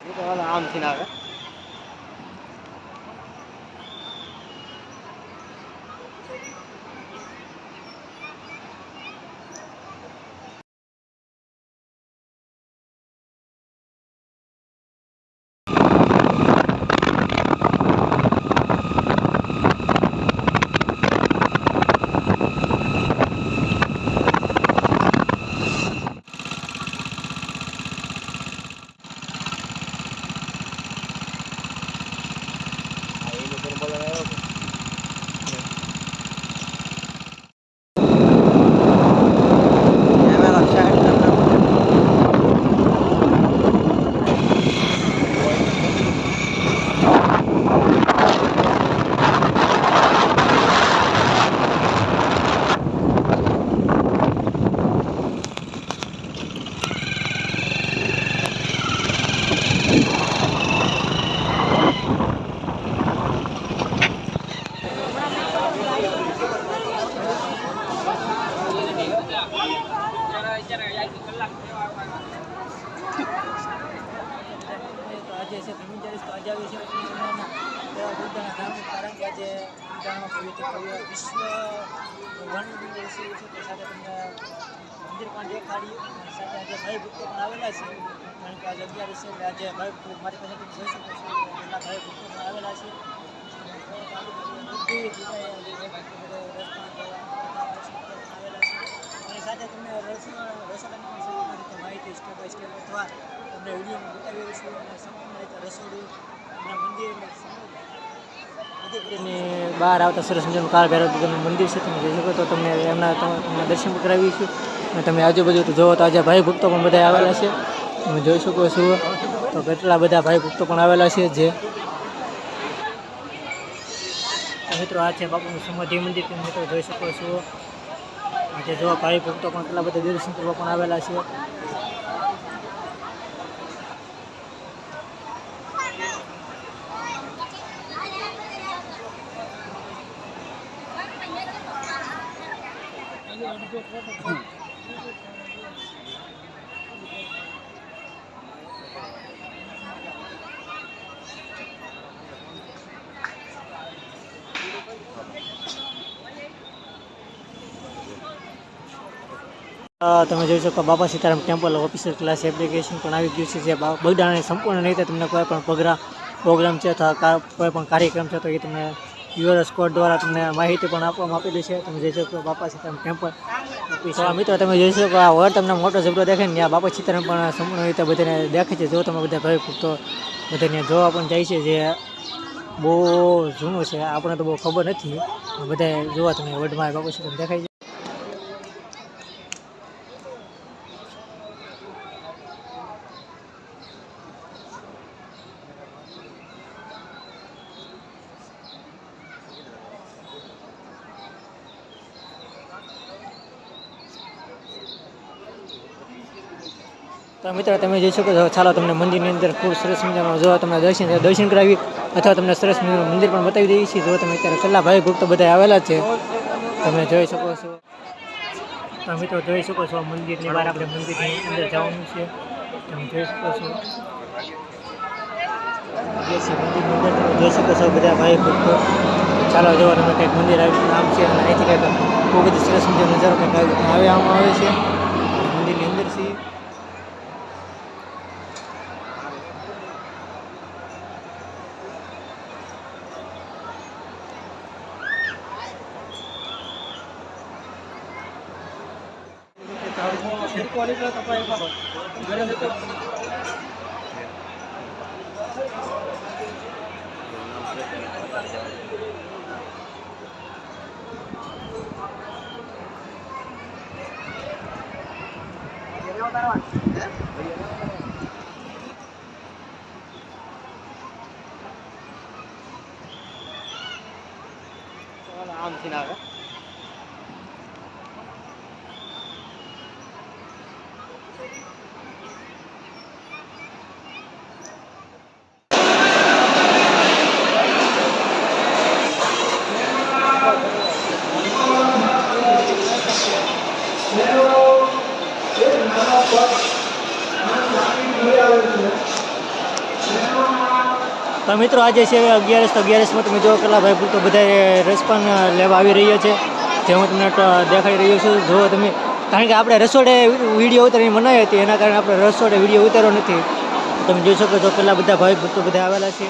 આમ થી ના આવે આજે છે ભૂમિ તો આજે આવી છે કારણ કે આજે વિશ્વ વન દિવસ છે તે સાથે તમને મંદિર પણ દેખાડ્યું સાથે આજે ભાઈ ભક્તો પણ આવેલા છે કારણ કે આજે 11 છે આજે ભાઈ મારી પાસે તમે જોઈ શકો છો એટલા ભાઈ ભક્તો પણ આવેલા છે અને સાથે તમને રસોડાની માહિતી સ્ટેપ બાય સ્ટેપ અથવા તમને વિડીયોમાં બતાવી છું અને સંપૂર્ણ રીતે રસોડું અને મંદિરની બહાર આવતા સરસ મજાનું કાળ ભૈરવનું મંદિર છે તમે જોઈ શકો તો તમને તમને દર્શન કરાવીશું અને તમે આજુબાજુ તો જોવો તો આજે ભાઈ ભક્તો પણ બધા આવેલા છે તમે જોઈ શકો છો તો કેટલા બધા ભાઈ ભક્તો પણ આવેલા છે જે મિત્રો આ છે બાપુનું સમાધિ મંદિર તમે મિત્રો જોઈ શકો છો આજે જો ભાઈ ભક્તો પણ કેટલા બધા દર્શન કરવા પણ આવેલા છે તમે જોઈ શકો બાપા Sitaram temple official class application પણ આવી ગયું છે જે બગદાણાની સંપૂર્ણ રીતે તમને કોઈ પણ પ્રોગ્રામ છે અથવા કોઈ પણ કાર્યક્રમ છે તો એ તમને QR કોડ દ્વારા તમને માહિતી પણ આપવામાં આપેલી છે તમે જોઈ શકો બાપા સીતારામ ટેમ્પલ ઓફિસ મિત્રો તમે જોઈ શકો આ વર્ડ તમને મોટો ઝબડો દેખાય ને આ બાપા સીતારામ પણ સંપૂર્ણ રીતે બધાને દેખાય છે જો તમે બધા ભાઈ ભક્તો બધાને જોવા પણ જાય છે જે બહુ જૂનું છે આપણે તો બહુ ખબર નથી બધા જોવા તમે વર્ડમાં બાપા સીતારામ દેખાય છે તો મિત્રો તમે જોઈ શકો છો ચાલો તમને મંદિરની અંદર ખૂબ સરસ મજાનો જો તમને દર્શન કરાવી અથવા તમને સરસ મજાનું મંદિર પણ બતાવી દઈએ છીએ જો તમે અત્યારે કેટલા ભાઈ ભક્તો બધા આવેલા છે તમે જોઈ શકો છો તો મિત્રો જોઈ શકો છો મંદિરની બહાર આપણે મંદિરની અંદર જવાનું છે તમે જોઈ શકો છો મંદિરની અંદર તમે જોઈ શકો છો બધા ભાઈ ભક્તો ચાલો જો તમે કંઈક મંદિર આવ્યું નામ છે અને અહીંથી કંઈક ખૂબ બધી સરસ મજાનો નજારો કંઈક આવવામાં આવે છે મંદિરની અંદર છે આમ થી ના આવે તો મિત્રો આજે છે 11 તો 11માં તમે જો કેટલા ભાઈ ભૂલ તો બધા રસપાન લેવા આવી રહ્યા છે, જે હું તમને દેખાડી રહ્યો છું. જો તમે, કારણ કે આપણે રસોડે વિડીયો ઉતારીને બનાવી હતી, એના કારણે આપણે રસોડે વિડીયો ઉતાર્યો નથી. તમે જોઈ શકો છો કેટલા બધા ભાઈ ભૂલ તો બધા આવેલા છે.